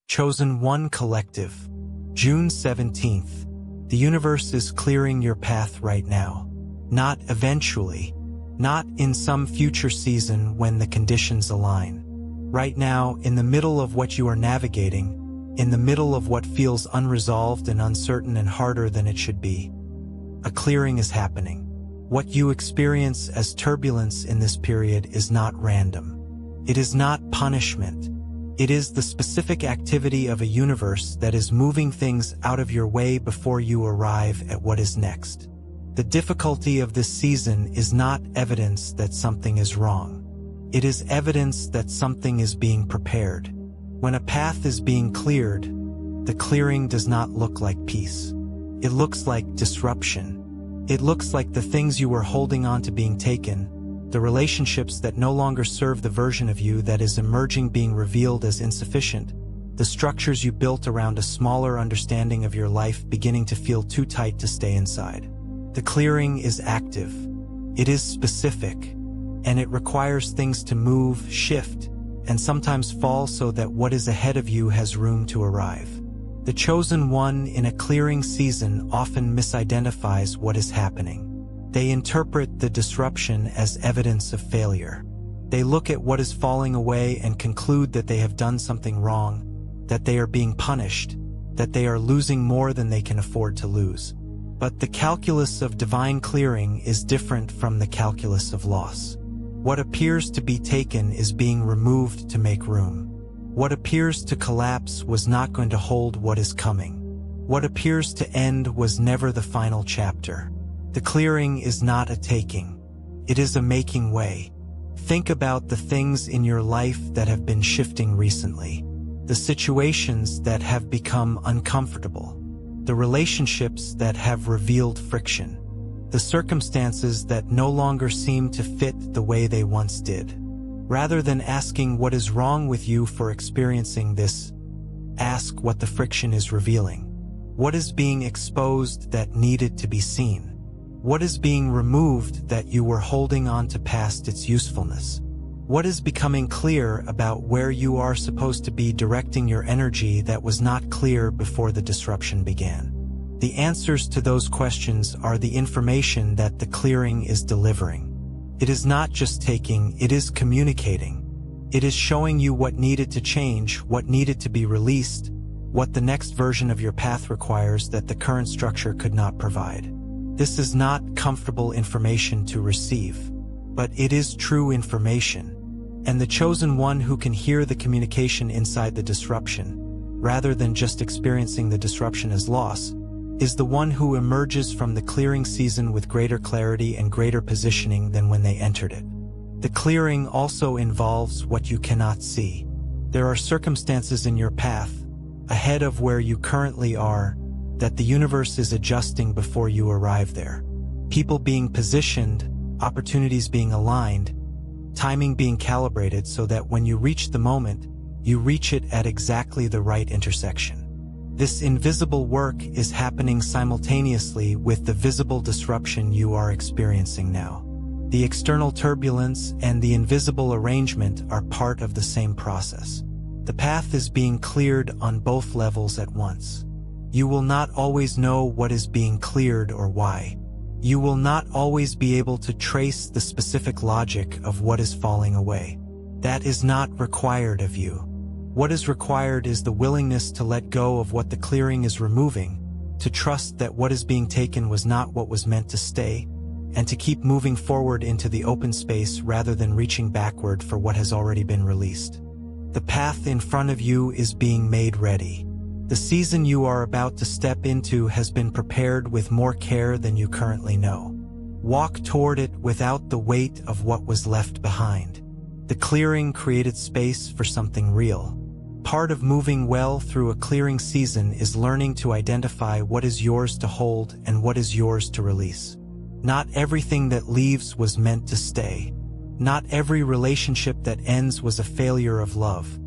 Chosen One Collective, June 17th. The universe is clearing your path right now. Not eventually. Not in some future season when the conditions align. Right now, in the middle of what you are navigating, in the middle of what feels unresolved and uncertain and harder than it should be, a clearing is happening. What you experience as turbulence in this period is not random. It is not punishment. It is the specific activity of a universe that is moving things out of your way before you arrive at what is next. The difficulty of this season is not evidence that something is wrong. It is evidence that something is being prepared. When a path is being cleared, the clearing does not look like peace. It looks like disruption. It looks like the things you were holding on to being taken, the relationships that no longer serve the version of you that is emerging being revealed as insufficient, the structures you built around a smaller understanding of your life beginning to feel too tight to stay inside. The clearing is active. It is specific, and it requires things to move, shift, and sometimes fall so that what is ahead of you has room to arrive. The chosen one in a clearing season often misidentifies what is happening. They interpret the disruption as evidence of failure. They look at what is falling away and conclude that they have done something wrong, that they are being punished, that they are losing more than they can afford to lose. But the calculus of divine clearing is different from the calculus of loss. What appears to be taken is being removed to make room. What appears to collapse was not going to hold what is coming. What appears to end was never the final chapter. The clearing is not a taking. It is a making way. Think about the things in your life that have been shifting recently. The situations that have become uncomfortable. The relationships that have revealed friction. The circumstances that no longer seem to fit the way they once did. Rather than asking what is wrong with you for experiencing this, ask what the friction is revealing. What is being exposed that needed to be seen? What is being removed that you were holding on to past its usefulness? What is becoming clear about where you are supposed to be directing your energy that was not clear before the disruption began? The answers to those questions are the information that the clearing is delivering. It is not just taking, it is communicating. It is showing you what needed to change, what needed to be released, what the next version of your path requires that the current structure could not provide. This is not comfortable information to receive, but it is true information. And the chosen one who can hear the communication inside the disruption, rather than just experiencing the disruption as loss, is the one who emerges from the clearing season with greater clarity and greater positioning than when they entered it. The clearing also involves what you cannot see. There are circumstances in your path, ahead of where you currently are, that the universe is adjusting before you arrive there. People being positioned, opportunities being aligned, timing being calibrated so that when you reach the moment, you reach it at exactly the right intersection. This invisible work is happening simultaneously with the visible disruption you are experiencing now. The external turbulence and the invisible arrangement are part of the same process. The path is being cleared on both levels at once. You will not always know what is being cleared or why. You will not always be able to trace the specific logic of what is falling away. That is not required of you. What is required is the willingness to let go of what the clearing is removing, to trust that what is being taken was not what was meant to stay, and to keep moving forward into the open space rather than reaching backward for what has already been released. The path in front of you is being made ready. The season you are about to step into has been prepared with more care than you currently know. Walk toward it without the weight of what was left behind. The clearing created space for something real. Part of moving well through a clearing season is learning to identify what is yours to hold and what is yours to release. Not everything that leaves was meant to stay. Not every relationship that ends was a failure of love.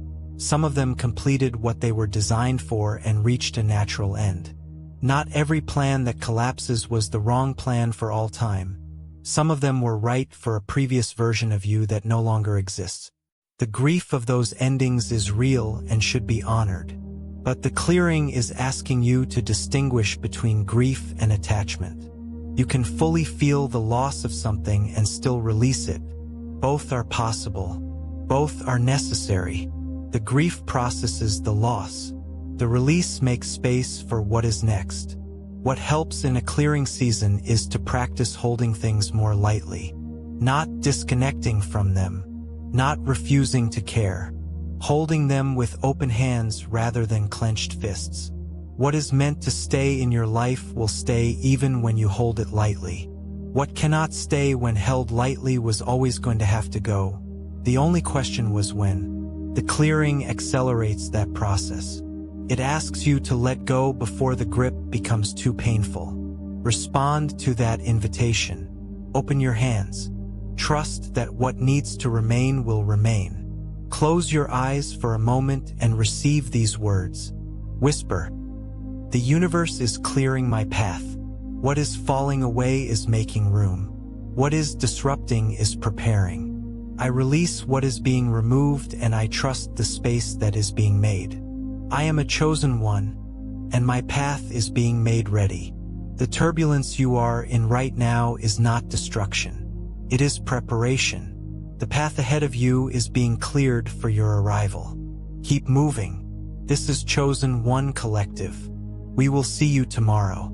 Some of them completed what they were designed for and reached a natural end. Not every plan that collapses was the wrong plan for all time. Some of them were right for a previous version of you that no longer exists. The grief of those endings is real and should be honored. But the clearing is asking you to distinguish between grief and attachment. You can fully feel the loss of something and still release it. Both are possible. Both are necessary. The grief processes the loss. The release makes space for what is next. What helps in a clearing season is to practice holding things more lightly, not disconnecting from them, not refusing to care, holding them with open hands rather than clenched fists. What is meant to stay in your life will stay even when you hold it lightly. What cannot stay when held lightly was always going to have to go. The only question was when. The clearing accelerates that process. It asks you to let go before the grip becomes too painful. Respond to that invitation. Open your hands. Trust that what needs to remain will remain. Close your eyes for a moment and receive these words. Whisper. The universe is clearing my path. What is falling away is making room. What is disrupting is preparing. I release what is being removed and I trust the space that is being made. I am a chosen one, and my path is being made ready. The turbulence you are in right now is not destruction. It is preparation. The path ahead of you is being cleared for your arrival. Keep moving. This is Chosen One Collective. We will see you tomorrow.